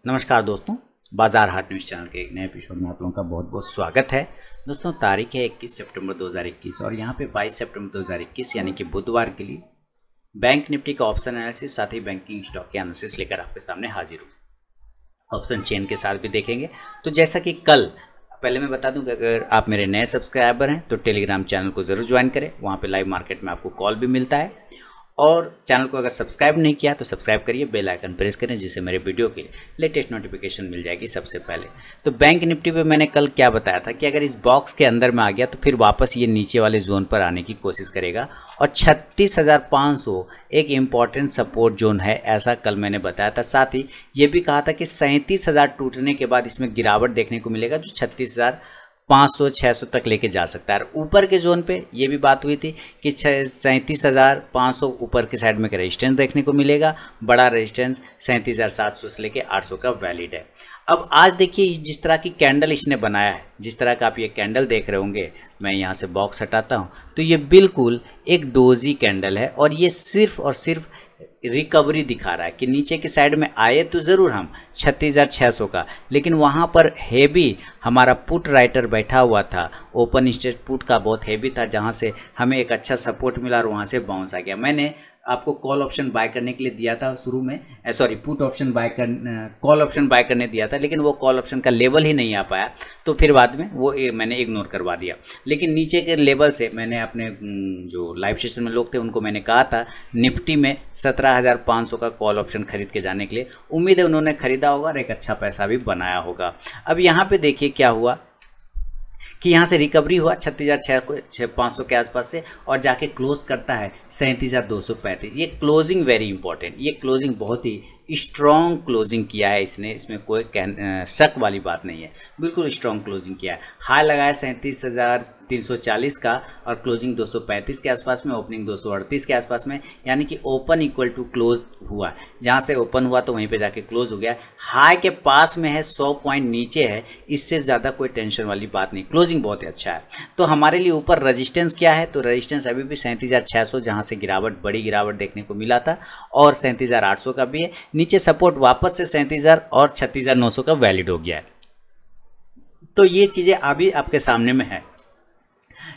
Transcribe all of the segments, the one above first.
नमस्कार दोस्तों, बाजार हाट न्यूज़ चैनल के एक नए एपिसोड में आप लोगों का बहुत बहुत स्वागत है। दोस्तों, तारीख है 21 सितंबर 2021 और यहाँ पे 22 सितंबर 2021 यानी कि बुधवार के लिए बैंक निफ्टी का ऑप्शन एनालिसिस साथ ही बैंकिंग स्टॉक के एनालिसिस लेकर आपके सामने हाजिर हूँ। ऑप्शन चेन के साथ भी देखेंगे। तो जैसा कि कल पहले मैं बता दूं कि अगर आप मेरे नए सब्सक्राइबर हैं तो टेलीग्राम चैनल को ज़रूर ज्वाइन करें। वहाँ पे लाइव मार्केट में आपको कॉल भी मिलता है। और चैनल को अगर सब्सक्राइब नहीं किया तो सब्सक्राइब करिए, बेल आइकन प्रेस करें जिससे मेरे वीडियो के लेटेस्ट नोटिफिकेशन मिल जाएगी सबसे पहले। तो बैंक निफ्टी पे मैंने कल क्या बताया था कि अगर इस बॉक्स के अंदर में आ गया तो फिर वापस ये नीचे वाले जोन पर आने की कोशिश करेगा और 36,500 एक इम्पॉर्टेंट सपोर्ट जोन है, ऐसा कल मैंने बताया था। साथ ही ये भी कहा था कि 37,000 टूटने के बाद इसमें गिरावट देखने को मिलेगा जो 36,500-600 तक लेके जा सकता है। ऊपर के जोन पे ये भी बात हुई थी कि 37,500 ऊपर के साइड में रेजिस्टेंस देखने को मिलेगा। बड़ा रेजिस्टेंस 37,700 से लेके 800 का वैलिड है। अब आज देखिए जिस तरह की कैंडल इसने बनाया है, जिस तरह का आप ये कैंडल देख रहे होंगे, मैं यहाँ से बॉक्स हटाता हूँ तो ये बिल्कुल एक डोजी कैंडल है और ये सिर्फ और सिर्फ रिकवरी दिखा रहा है कि नीचे की साइड में आए तो ज़रूर हम 36,600 का, लेकिन वहाँ पर हेवी हमारा पुट राइटर बैठा हुआ था। ओपन इंटरेस्ट पुट का बहुत हेवी था जहाँ से हमें एक अच्छा सपोर्ट मिला और वहाँ से बाउंस आ गया। मैंने आपको कॉल ऑप्शन बाय करने के लिए दिया था शुरू में, put option call option buy करने दिया था, लेकिन वो कॉल ऑप्शन का लेवल ही नहीं आ पाया तो फिर बाद में वो मैंने इग्नोर करवा दिया। लेकिन नीचे के लेवल से मैंने अपने जो लाइव सेशन में लोग थे उनको मैंने कहा था निफ्टी में 17,500 का कॉल ऑप्शन खरीद के जाने के लिए। उम्मीद है उन्होंने खरीदा होगा और एक अच्छा पैसा भी बनाया होगा। अब यहाँ पे देखिए क्या हुआ कि यहाँ से रिकवरी हुआ 36,500 के आसपास से और जाके क्लोज करता है 37,235। ये क्लोजिंग वेरी इंपॉर्टेंट, ये क्लोजिंग बहुत ही स्ट्रॉन्ग क्लोजिंग किया है इसने, इसमें कोई शक वाली बात नहीं है, बिल्कुल स्ट्रॉन्ग क्लोजिंग किया है। हाई लगाया 37,340 का और क्लोजिंग 235 के आसपास में, ओपनिंग 238 के आसपास में, यानी कि ओपन इक्वल टू क्लोज हुआ। जहाँ से ओपन हुआ तो वहीं पे जाके क्लोज हो गया। हाई के पास में है, 100 पॉइंट नीचे है, इससे ज़्यादा कोई टेंशन वाली बात नहीं, क्लोजिंग बहुत ही अच्छा है। तो हमारे लिए ऊपर रेजिस्टेंस क्या है, तो रेजिस्टेंस अभी भी 37,600 जहाँ से गिरावट, बड़ी गिरावट देखने को मिला था, और 37,800 का भी है। नीचे सपोर्ट वापस से 37,000 और 36,900 का वैलिड हो गया है। तो ये चीज़ें अभी आपके सामने में है।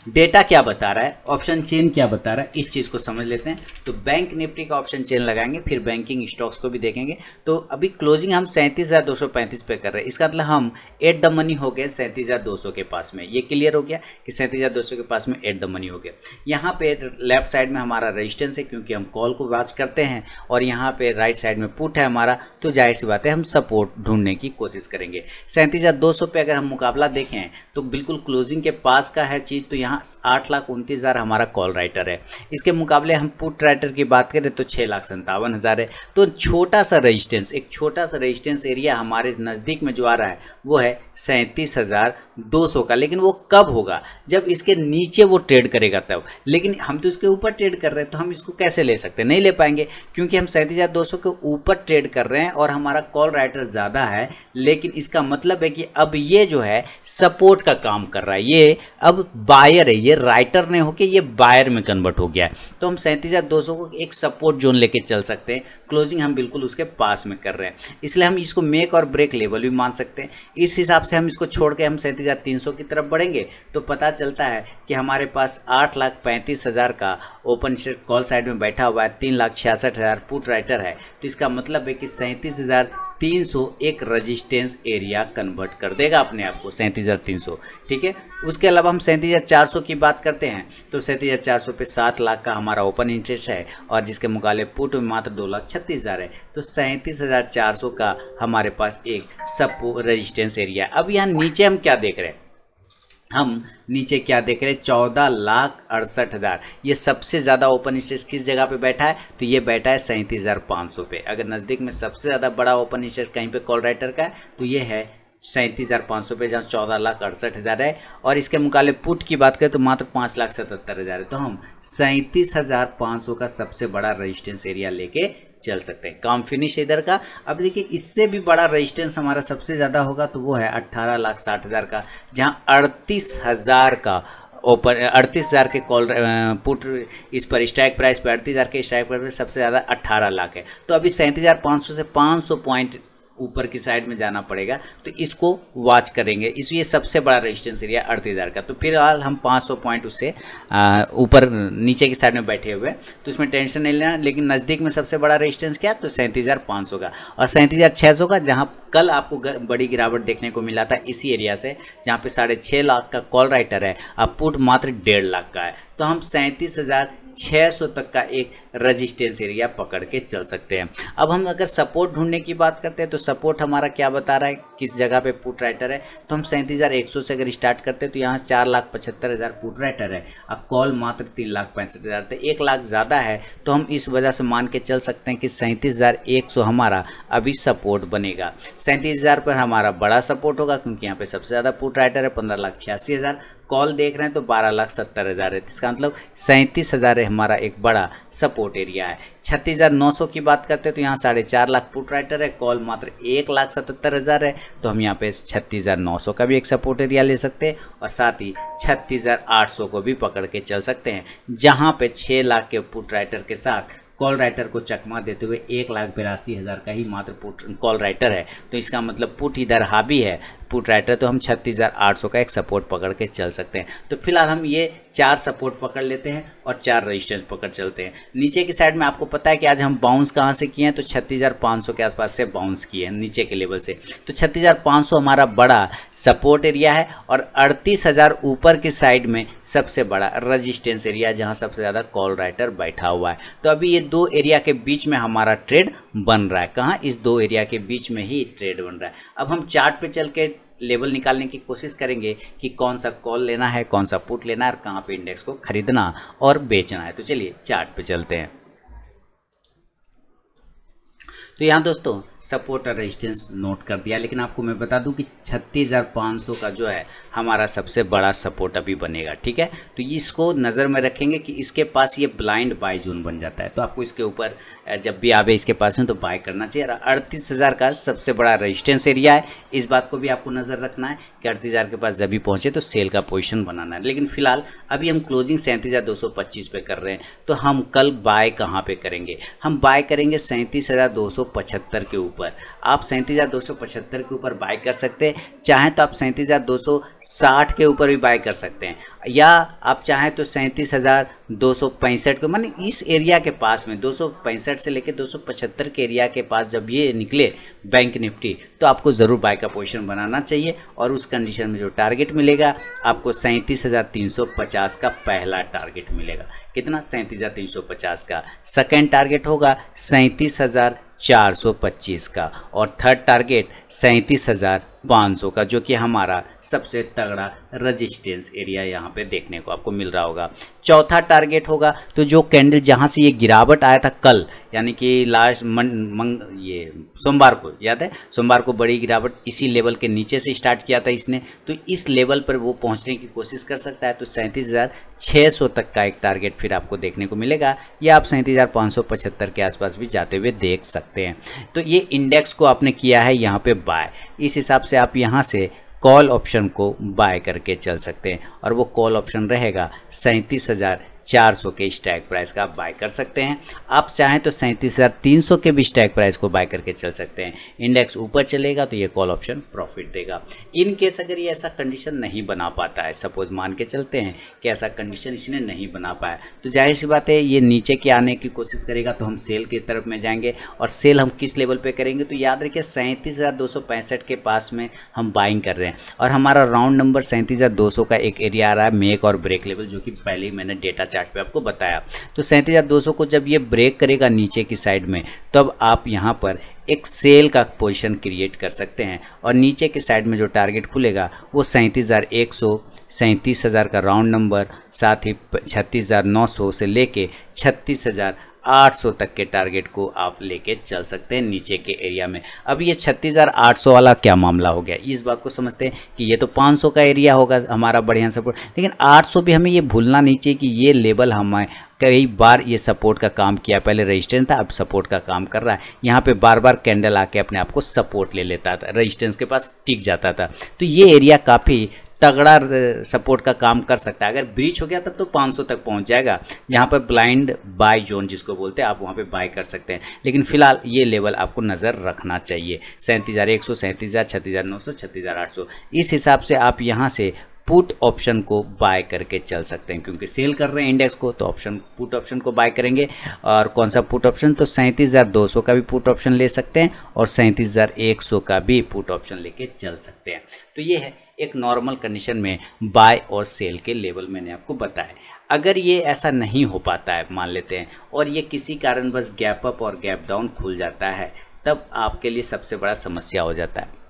डेटा क्या बता रहा है, ऑप्शन चेन क्या बता रहा है, इस चीज़ को समझ लेते हैं। तो बैंक निफ्टी का ऑप्शन चेन लगाएंगे, फिर बैंकिंग स्टॉक्स को भी देखेंगे। तो अभी क्लोजिंग हम 37,235 पे कर रहे हैं, इसका मतलब हम एट द मनी हो गए 37,200 के पास में। ये क्लियर हो गया कि 37,200 के पास में एट द मनी हो गया। यहाँ पे लेफ्ट साइड में हमारा रेजिस्टेंस है क्योंकि हम कॉल को वॉच करते हैं, और यहाँ पे राइट साइड में पुट है हमारा, तो जाहिर सी बात है हम सपोर्ट ढूंढने की कोशिश करेंगे। 37,200 पे अगर हम मुकाबला देखें तो बिल्कुल क्लोजिंग के पास का है चीज़। तो यहाँ 8,29,000 हमारा कॉल राइटर है, इसके मुकाबले हम पुट राइटर की बात करें तो 6,57,000 है। तो छोटा सा रेजिस्टेंस, एक छोटा सा रेजिस्टेंस एरिया हमारे नज़दीक में जो आ रहा है वो है 37,200 का। लेकिन वो कब होगा, जब इसके नीचे वो ट्रेड करेगा तब। लेकिन हम तो इसके ऊपर ट्रेड कर रहे हैं, तो हम इसको कैसे ले सकते हैं, नहीं ले पाएंगे, क्योंकि हम 37,200 के ऊपर ट्रेड कर रहे हैं और हमारा कॉल राइटर ज़्यादा है। लेकिन इसका मतलब है कि अब ये जो है सपोर्ट का काम कर रहा है, ये अब बायर है, ये राइटर ने होके ये बायर में कन्वर्ट हो गया है। तो हम 37,200 को एक सपोर्ट जोन लेके चल सकते हैं। क्लोजिंग हम बिल्कुल उसके पास में कर रहे हैं, इसलिए हम इसको मेक और ब्रेक लेवल भी मान सकते हैं। इस हिसाब से हम इसको छोड़ के हम 37,300 की तरफ बढ़ेंगे तो पता चलता है कि हमारे पास 8,35,000 का ओपन कॉल साइड में बैठा हुआ है, 3,66,000 पुट राइटर है। तो इसका मतलब है कि 37,300 एक रजिस्टेंस एरिया कन्वर्ट कर देगा अपने आप को, 37,300। ठीक है, उसके अलावा हम 37,400 की बात करते हैं तो 37,400 पे 7 लाख का हमारा ओपन इंटरेस्ट है, और जिसके मुकाबले पुट में मात्र 2,36,000 है। तो 37,400 का हमारे पास एक सपोर्ट रेजिस्टेंस एरिया। अब यहाँ नीचे हम क्या देख रहे हैं, हम नीचे क्या देख रहे हैं, 14,68,000। ये सबसे ज़्यादा ओपन इंटरेस्ट किस जगह पे बैठा है, तो ये बैठा है 37,500 पे। अगर नज़दीक में सबसे ज़्यादा बड़ा ओपन इंटरेस्ट कहीं पे कॉल राइटर का है तो ये है 37,500 पे, जहाँ 14,68,000 है। और इसके मुकाबले पुट की बात करें तो मात्र 5,77,000 है। तो हम 37,500 का सबसे बड़ा रेजिस्टेंस एरिया लेके चल सकते हैं। काम फिनिश इधर का। अब देखिए इससे भी बड़ा रेजिस्टेंस हमारा सबसे ज़्यादा होगा तो वो है 18,60,000 का, जहाँ 38,000 का ओपन 38,000 के कॉल पुट इस पर स्ट्राइक प्राइस पर 38,000 के स्ट्राइक प्राइस पर सबसे ज़्यादा 18 लाख है। तो अभी 37,500 से 500 पॉइंट ऊपर की साइड में जाना पड़ेगा, तो इसको वॉच करेंगे। ये सबसे बड़ा रेजिस्टेंस एरिया 38,000 का। तो फिलहाल हम 500 पॉइंट उससे ऊपर नीचे की साइड में बैठे हुए, तो इसमें टेंशन नहीं लेना। लेकिन नज़दीक में सबसे बड़ा रेजिस्टेंस क्या, तो 37,500 का और 37,600 का, जहां कल आपको बड़ी गिरावट देखने को मिला था इसी एरिया से, जहां पे 6.5 लाख का कॉल राइटर है, अब पुट मात्र 1.5 लाख का है। तो हम 37,600 तक का एक रजिस्टेंस एरिया पकड़ के चल सकते हैं। अब हम अगर सपोर्ट ढूंढने की बात करते हैं तो सपोर्ट हमारा क्या बता रहा है, किस जगह पे पुट राइटर है, तो हम 37,100 से अगर स्टार्ट करते हैं तो यहाँ 4,75,000 पुट राइटर है, अब कॉल मात्र 3,65,000, तो 1 लाख ज़्यादा है। तो हम इस वजह से मान के चल सकते हैं कि 37,100 हमारा अभी सपोर्ट बनेगा। 37,000 पर हमारा बड़ा सपोर्ट होगा, क्योंकि यहाँ पे सबसे ज़्यादा पुट राइटर है 15,86,000, कॉल देख रहे हैं तो 12,70,000 है। इसका मतलब 37,000 हमारा एक बड़ा सपोर्ट एरिया है। 36,900 की बात करते हैं तो यहाँ 4.5 लाख पुट राइटर है, कॉल मात्र 1,77,000 है। तो हम यहाँ पे 36,900 का भी एक सपोर्ट एरिया ले सकते हैं और साथ ही 36,800 को भी पकड़ के चल सकते हैं, जहाँ पे 6 लाख के पुट राइटर के साथ कॉल राइटर को चकमा देते हुए 1,82,000 का ही मात्र पुट कॉल राइटर है। तो इसका मतलब पुट इधर हावी है, पुट राइटर, तो हम 36,800 का एक सपोर्ट पकड़ के चल सकते हैं। तो फिलहाल हम ये 4 सपोर्ट पकड़ लेते हैं और 4 रेजिस्टेंस पकड़ चलते हैं। नीचे की साइड में आपको पता है कि आज हम बाउंस कहाँ से किए हैं, तो 36,500 के आसपास से बाउंस किए हैं नीचे के लेवल से। तो 36,500 हमारा बड़ा सपोर्ट एरिया है और 38,000 ऊपर की साइड में सबसे बड़ा रजिस्टेंस एरिया, जहाँ सबसे ज़्यादा कॉल राइटर बैठा हुआ है। तो अभी ये 2 एरिया के बीच में हमारा ट्रेड बन रहा है। कहाँ, इस 2 एरिया के बीच में ही ट्रेड बन रहा है। अब हम चार्ट पे चल के लेवल निकालने की कोशिश करेंगे कि कौन सा कॉल लेना है, कौन सा पुट लेना है और कहाँ पे इंडेक्स को खरीदना और बेचना है। तो चलिए चार्ट पे चलते हैं। तो यहाँ दोस्तों सपोर्ट और रेजिस्टेंस नोट कर दिया, लेकिन आपको मैं बता दूं कि 36,500 का जो है हमारा सबसे बड़ा सपोर्ट अभी बनेगा। ठीक है, तो इसको नज़र में रखेंगे कि इसके पास ये ब्लाइंड बाय जोन बन जाता है, तो आपको इसके ऊपर जब भी आवे इसके पास में तो बाय करना चाहिए। 38,000 का सबसे बड़ा रेजिस्टेंस एरिया है, इस बात को भी आपको नज़र रखना है कि 38,000 के पास जब भी पहुँचे तो सेल का पोजिशन बनाना है। लेकिन फिलहाल अभी हम क्लोजिंग 37,225 पे कर रहे हैं, तो हम कल बाय कहाँ पे करेंगे, हम बाय करेंगे 37,275 के ऊपर। आप 37,275 के ऊपर बाय कर सकते हैं, चाहें तो आप 37,260 के ऊपर भी बाय कर सकते हैं, या आप चाहें तो 37,265 को, माने इस एरिया के पास में 265 से लेकर 275 के एरिया के पास जब ये निकले बैंक निफ्टी, तो आपको ज़रूर बाय का पोजीशन बनाना चाहिए। और उस कंडीशन में जो टारगेट मिलेगा आपको 37,350 का पहला टारगेट मिलेगा। कितना, 37,350 का। सेकेंड टारगेट होगा 37,425 का और थर्ड टारगेट 37,500 का, जो कि हमारा सबसे तगड़ा रजिस्टेंस एरिया यहाँ पे देखने को आपको मिल रहा होगा। चौथा टारगेट होगा तो जो कैंडल जहाँ से ये गिरावट आया था कल, यानी कि लास्ट ये सोमवार को, याद है सोमवार को बड़ी गिरावट इसी लेवल के नीचे से स्टार्ट किया था इसने, तो इस लेवल पर वो पहुँचने की कोशिश कर सकता है। तो 37,600 तक का एक टारगेट फिर आपको देखने को मिलेगा, या आप 37,575 के आसपास भी जाते हुए देख सकते हैं। तो ये इंडेक्स को आपने किया है यहाँ पे बाय, इस हिसाब से आप यहाँ से कॉल ऑप्शन को बाय करके चल सकते हैं और वो कॉल ऑप्शन रहेगा 37,400 के स्ट्राइक प्राइस का आप बाय कर सकते हैं। आप चाहें तो 37,300 के भी स्ट्राइक प्राइस को बाय करके चल सकते हैं। इंडेक्स ऊपर चलेगा तो ये कॉल ऑप्शन प्रॉफिट देगा। इन केस अगर ये ऐसा कंडीशन नहीं बना पाता है, सपोज मान के चलते हैं कि ऐसा कंडीशन इसने नहीं बना पाया, तो जाहिर सी बात है ये नीचे के आने की कोशिश करेगा, तो हम सेल की तरफ में जाएंगे। और सेल हम किस लेवल पे करेंगे, तो याद रखिए 37,265 के पास में हम बाइंग कर रहे हैं और हमारा राउंड नंबर 37,200 का एक एरिया आ रहा है मेक और ब्रेक लेवल, जो कि पहले ही मैंने डेटा चार्ट पे आपको बताया। तो 37,200 को जब ये ब्रेक करेगा नीचे की साइड में, तब आप यहाँ पर एक सेल का पोजीशन क्रिएट कर सकते हैं और नीचे की साइड में जो टारगेट खुलेगा वो 37,100, 37,000 का राउंड नंबर, साथ ही 36,900 से लेके 36,800 तक के टारगेट को आप लेके चल सकते हैं नीचे के एरिया में। अब ये 36,800 वाला क्या मामला हो गया, इस बात को समझते हैं कि ये तो 500 का एरिया होगा हमारा बढ़िया सपोर्ट, लेकिन 800 भी हमें ये भूलना नहीं चाहिए कि ये लेवल हमें कई बार ये सपोर्ट का काम किया, पहले रेजिस्टेंस था अब सपोर्ट का काम कर रहा है। यहाँ पे बार बार कैंडल आके अपने आप को सपोर्ट ले लेता था, रेजिस्टेंस के पास टिक जाता था। तो ये एरिया काफ़ी तगड़ा सपोर्ट का काम कर सकता है। अगर ब्रीच हो गया तब तो 500 तक पहुंच जाएगा, जहां पर ब्लाइंड बाय जोन जिसको बोलते हैं, आप वहां पे बाय कर सकते हैं। लेकिन फिलहाल ये लेवल आपको नज़र रखना चाहिए, 37,100, 37,000, 36,900, 36,800। इस हिसाब से आप यहाँ से पुट ऑप्शन को बाय करके चल सकते हैं, क्योंकि सेल कर रहे हैं इंडेक्स को तो ऑप्शन पुट ऑप्शन को बाय करेंगे। और कौन सा पुट ऑप्शन, तो 37,200 का भी पुट ऑप्शन ले सकते हैं और 37,100 का भी पुट ऑप्शन लेके चल सकते हैं। तो ये है एक नॉर्मल कंडीशन में बाय और सेल के लेवल मैंने आपको बताया। अगर ये ऐसा नहीं हो पाता है, मान लेते हैं, और ये किसी कारणवश गैप अप और गैप डाउन खुल जाता है, तब आपके लिए सबसे बड़ा समस्या हो जाता है।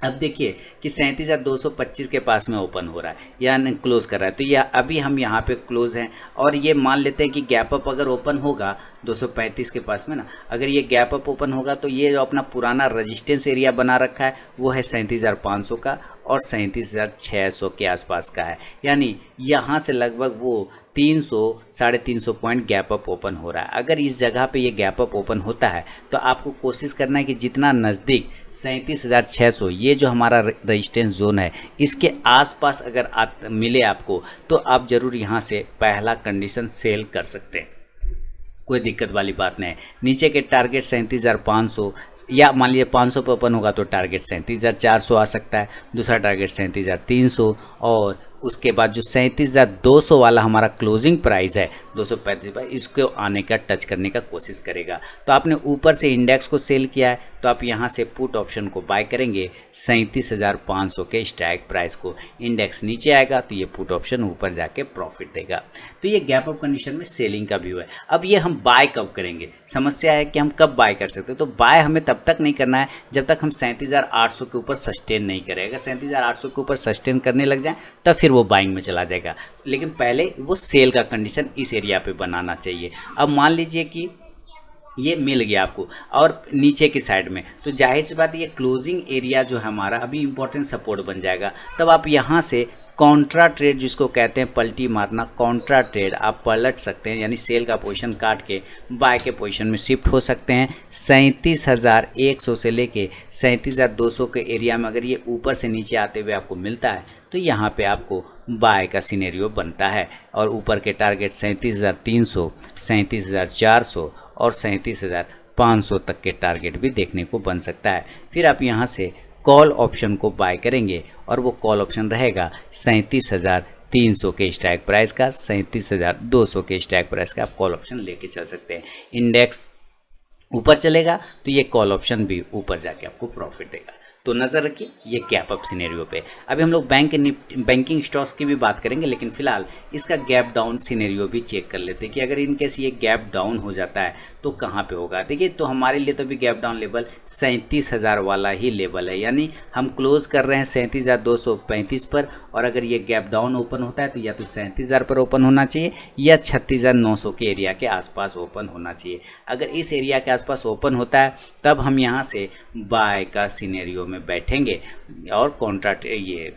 अब देखिए कि 37,225 के पास में ओपन हो रहा है या क्लोज कर रहा है, तो यह अभी हम यहाँ पे क्लोज हैं और ये मान लेते हैं कि गैप अप अगर ओपन होगा 235 के पास में ना, अगर ये गैप अप ओपन होगा तो ये जो अपना पुराना रेजिस्टेंस एरिया बना रखा है वो है 37,500 का और 37,600 के आसपास का है। यानी यहाँ से लगभग वो 300 साढ़े 300 पॉइंट गैप अप ओपन हो रहा है। अगर इस जगह पे ये गैप अप ओपन होता है तो आपको कोशिश करना है कि जितना नज़दीक 37,600 ये जो हमारा रेजिस्टेंस जोन है इसके आसपास अगर मिले आपको, तो आप ज़रूर यहाँ से पहला कंडीशन सेल कर सकते हैं, कोई दिक्कत वाली बात नहीं है। नीचे के टारगेट 37,500 या मान लीजिए 500 पर ओपन होगा तो टारगेट 37,400 आ सकता है, दूसरा टारगेट 37,300 और उसके बाद जो 37,200 वाला हमारा क्लोजिंग प्राइस है 235, इसको आने का टच करने का कोशिश करेगा। तो आपने ऊपर से इंडेक्स को सेल किया है तो आप यहाँ से पुट ऑप्शन को बाय करेंगे 37,500 के स्ट्राइक प्राइस को। इंडेक्स नीचे आएगा तो ये पुट ऑप्शन ऊपर जाके प्रॉफिट देगा। तो ये गैप अप कंडीशन में सेलिंग का व्यू है। अब ये हम बाय कब करेंगे, समस्या है कि हम कब बाय कर सकते हैं। तो बाय हमें तब तक नहीं करना है जब तक हम 37,800 के ऊपर सस्टेन नहीं करेगा। 37,800 के ऊपर सस्टेन करने लग जाए तब फिर वो बाइंग में चला जाएगा, लेकिन पहले वो सेल का कंडीशन इस एरिया पे बनाना चाहिए। अब मान लीजिए कि ये मिल गया आपको और नीचे की साइड में, तो जाहिर सी बात ये क्लोजिंग एरिया जो है हमारा अभी इंपॉर्टेंट सपोर्ट बन जाएगा। तब आप यहाँ से कॉन्ट्रा ट्रेड जिसको कहते हैं पलटी मारना, कॉन्ट्रा ट्रेड आप पलट सकते हैं, यानी सेल का पोजीशन काट के बाय के पोजीशन में शिफ्ट हो सकते हैं। 37,100 से लेके 37,200 के एरिया में अगर ये ऊपर से नीचे आते हुए आपको मिलता है तो यहाँ पे आपको बाय का सिनेरियो बनता है और ऊपर के टारगेट 37,300, 37,400 और 37,500 तक के टारगेट भी देखने को बन सकता है। फिर आप यहाँ से कॉल ऑप्शन को बाय करेंगे और वो कॉल ऑप्शन रहेगा 37,300 के स्ट्राइक प्राइस का, 37,200 के स्ट्राइक प्राइस का आप कॉल ऑप्शन लेके चल सकते हैं। इंडेक्स ऊपर चलेगा तो ये कॉल ऑप्शन भी ऊपर जाके आपको प्रॉफिट देगा। तो नज़र रखिए ये गैप अप सिनेरियो पे। अभी हम लोग बैंकिंग स्टॉक्स की भी बात करेंगे, लेकिन फिलहाल इसका गैप डाउन सिनेरियो भी चेक कर लेते हैं कि अगर इनकेस ये गैप डाउन हो जाता है तो कहाँ पे होगा। देखिए तो हमारे लिए तो अभी गैप डाउन लेवल 37,000 वाला ही लेवल है, यानी हम क्लोज कर रहे हैं 37,235 पर, और अगर ये गैप डाउन ओपन होता है तो या तो 37,000 पर ओपन होना चाहिए या 36,900 के एरिया के आसपास ओपन होना चाहिए। अगर इस एरिया के आसपास ओपन होता है तब हम यहाँ से बाय का सिनेरियो में बैठेंगे और कॉन्ट्रैक्ट ये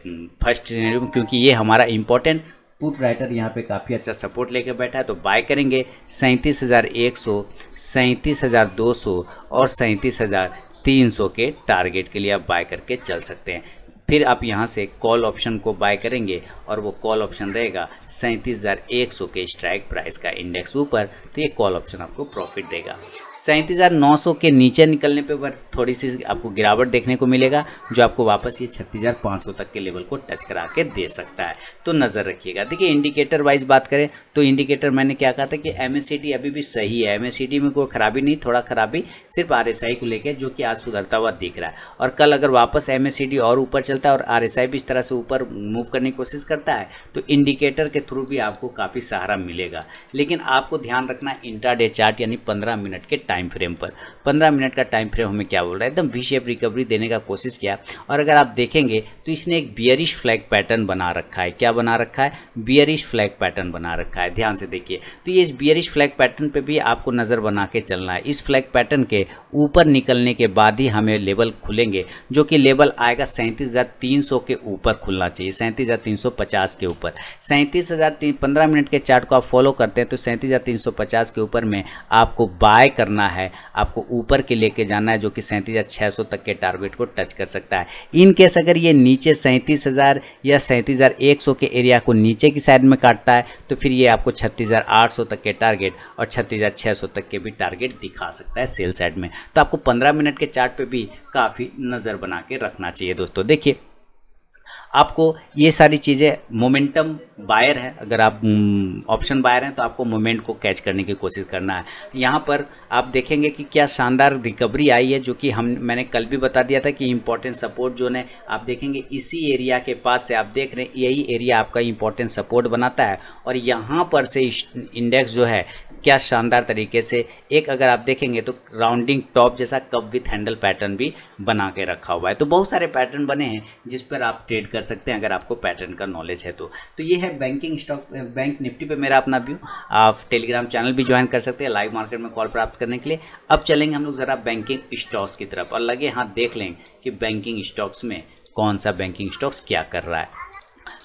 फर्स्ट सिनेरियो में, क्योंकि ये हमारा इंपॉर्टेंट पुट राइटर यहाँ पे काफ़ी अच्छा सपोर्ट लेके बैठा है, तो बाय करेंगे 37,100, 37,200 और 37,300 के टारगेट के लिए आप बाय करके चल सकते हैं। फिर आप यहाँ से कॉल ऑप्शन को बाय करेंगे और वो कॉल ऑप्शन रहेगा 37,100 के स्ट्राइक प्राइस का, इंडेक्स ऊपर, तो ये कॉल ऑप्शन आपको प्रॉफिट देगा। 37,900 के नीचे निकलने पे थोड़ी सी आपको गिरावट देखने को मिलेगा, जो आपको वापस ये 36,500 तक के लेवल को टच करा के दे सकता है। तो नज़र रखिएगा। देखिए इंडिकेटर वाइज बात करें तो इंडिकेटर मैंने क्या कहा था कि MACD अभी भी सही है, MACD में कोई खराबी नहीं, थोड़ा खराबी सिर्फ RSI को लेकर जो कि आज सुधरता हुआ दिख रहा है। और कल अगर वापस MACD और ऊपर चलता है और RSI भी इस तरह से ऊपर मूव करने की कोशिश करता है तो इंडिकेटर के थ्रू भी आपको काफ़ी सहारा मिलेगा। लेकिन आपको ध्यान रखना इंट्राडे चार्ट यानी 15 मिनट के टाइम फ्रेम पर। 15 मिनट का टाइम फ्रेम हमें क्या बोल रहा है, एकदम वी शेप रिकवरी देने का कोशिश किया, और अगर आप देखेंगे तो इसने एक बियरिश फ्लैग पैटर्न बना रखा है। क्या बना रखा है? बियरिश फ्लैग पैटर्न बना रखा है। ध्यान से देखिए, तो ये इस बियरिश फ्लैग पैटर्न पे भी आपको नज़र बना के चलना है। इस फ्लैग पैटर्न के ऊपर निकलने के बाद ही हमें लेवल खुलेंगे, जो कि लेवल आएगा 37,000 37,300 के ऊपर खुलना चाहिए, 37,350 के ऊपर। 15 मिनट के चार्ट को आप फॉलो करते हैं तो 37,350 के ऊपर में आपको बाय करना है, आपको ऊपर के लेके जाना है, जो कि 37,600 तक के टारगेट को टच कर सकता है। इन केस अगर ये नीचे 37,000 या 37,100 के एरिया को नीचे की साइड में काटता है तो फिर ये आपको 36,800 तक के टारगेट और 36,600 तक के भी टारगेट दिखा सकता है सेल साइड में। तो आपको 15 मिनट के चार्ट पे भी काफ़ी नज़र बना के रखना चाहिए दोस्तों। देखिए आपको ये सारी चीज़ें, मोमेंटम बायर है, अगर आप ऑप्शन बायर हैं तो आपको मोमेंट को कैच करने की कोशिश करना है। यहाँ पर आप देखेंगे कि क्या शानदार रिकवरी आई है, जो कि मैंने कल भी बता दिया था कि इंपॉर्टेंट सपोर्ट जोन है। आप देखेंगे इसी एरिया के पास से, आप देख रहे हैं यही एरिया आपका इंपॉर्टेंट सपोर्ट बनाता है और यहाँ पर से इंडेक्स जो है क्या शानदार तरीके से एक, अगर आप देखेंगे तो राउंडिंग टॉप जैसा कप विथ हैंडल पैटर्न भी बना के रखा हुआ है। तो बहुत सारे पैटर्न बने हैं जिस पर आप ट्रेड कर सकते हैं अगर आपको पैटर्न का नॉलेज है तो ये है बैंकिंग स्टॉक, बैंक निफ्टी पे मेरा अपना व्यू। आप टेलीग्राम चैनल भी ज्वाइन कर सकते हैं लाइव मार्केट में कॉल प्राप्त करने के लिए। अब चलेंगे हम लोग ज़रा बैंकिंग स्टॉक्स की तरफ और लगे हाथ देख लें कि बैंकिंग स्टॉक्स में कौन सा बैंकिंग स्टॉक्स क्या कर रहा है।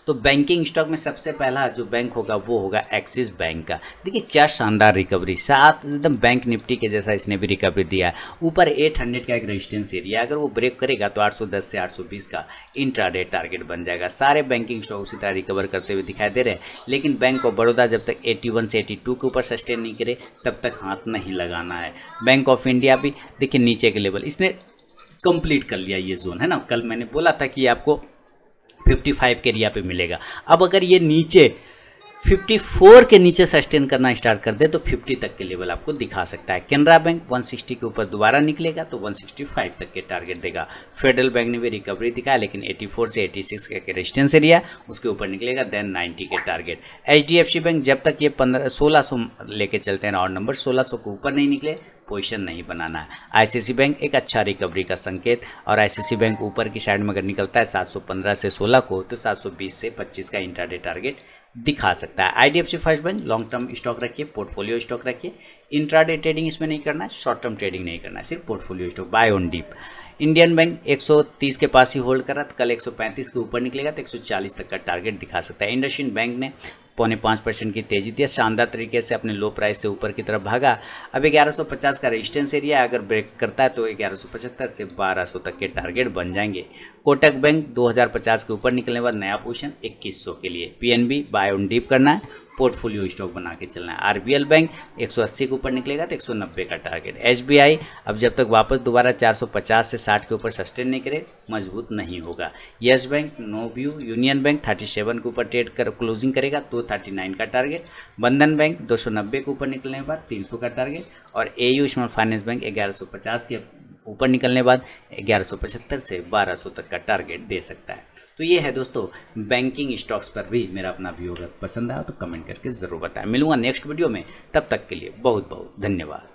तो बैंकिंग स्टॉक में सबसे पहला जो बैंक होगा वो होगा एक्सिस बैंक का। देखिए क्या शानदार रिकवरी, साथ एकदम बैंक निफ्टी के जैसा इसने भी रिकवरी दिया है। ऊपर 800 का एक रेजिस्टेंस एरिया, अगर वो ब्रेक करेगा तो 810 से 820 का इंट्राडे टारगेट बन जाएगा। सारे बैंकिंग स्टॉक उसी तरह रिकवर करते हुए दिखाई दे रहे हैं, लेकिन बैंक ऑफ बड़ौदा जब तक 81 से 82 के ऊपर सस्टेन नहीं करे तब तक हाथ नहीं लगाना है। बैंक ऑफ इंडिया भी देखिए नीचे के लेवल इसने कंप्लीट कर लिया, ये जोन है ना, कल मैंने बोला था कि आपको 55 के एरिया पे मिलेगा। अब अगर ये नीचे 54 के नीचे सस्टेन करना स्टार्ट कर दे तो 50 तक के लेवल आपको दिखा सकता है। कैनरा बैंक 160 के ऊपर दोबारा निकलेगा तो 165 तक के टारगेट देगा। फेडरल बैंक ने भी रिकवरी दिखाया, लेकिन 84 से 86 का रेजिस्टेंस एरिया उसके ऊपर निकलेगा, देन 90 के टारगेट। HDFC बैंक जब तक ये 1600 लेके चलते हैं राउंड नंबर, 1600 के ऊपर नहीं निकले पोजीशन नहीं बनाना है। ICICI बैंक एक अच्छा रिकवरी का संकेत, और ICICI बैंक ऊपर की साइड में अगर निकलता है 715 से 16 को तो 720 से 25 का इंट्राडे टारगेट दिखा सकता है। IDFC first bank long term stock रखिए, पोर्टफोलियो स्टॉक रखिए, इंट्राडे ट्रेडिंग इसमें नहीं करना है, शॉर्ट टर्म ट्रेडिंग नहीं करना है, सिर्फ portfolio stock buy on dip. Indian bank 130 के पास ही होल्ड कर रहा था, कल 135 के ऊपर निकलेगा तो 140 तक का टारगेट दिखा सकता है। इंडसइंड बैंक ने 0.5% की तेजी दी, शानदार तरीके से अपने लो प्राइस से ऊपर की तरफ भागा। अब 1150 का रेजिस्टेंस एरिया अगर ब्रेक करता है तो 1175 से 1200 तक के टारगेट बन जाएंगे। कोटक बैंक 2050 के ऊपर निकलने के बाद नया पोजीशन 2100 के लिए। PNB बाय ऑन डीप करना है, पोर्टफोलियो स्टॉक बना के चलना है। RBL बैंक 180 के ऊपर निकलेगा तो 190 का टारगेट। SBI अब जब तक वापस दोबारा 450 से 60 के ऊपर सस्टेन नहीं करे मजबूत नहीं होगा। Yes bank, no view. Union bank 37 के ऊपर ट्रेड कर क्लोजिंग करेगा तो 39 का टारगेट। बंधन बैंक 290 के ऊपर निकलने के बाद 300 का टारगेट, और AU स्मॉल फाइनेंस बैंक 1150 के ऊपर निकलने के बाद 1175 से 1200 तक का टारगेट दे सकता है। तो ये है दोस्तों बैंकिंग स्टॉक्स पर भी मेरा अपना व्यू। अगर पसंद आया तो कमेंट करके ज़रूर बताएं। मिलूंगा नेक्स्ट वीडियो में, तब तक के लिए बहुत बहुत धन्यवाद।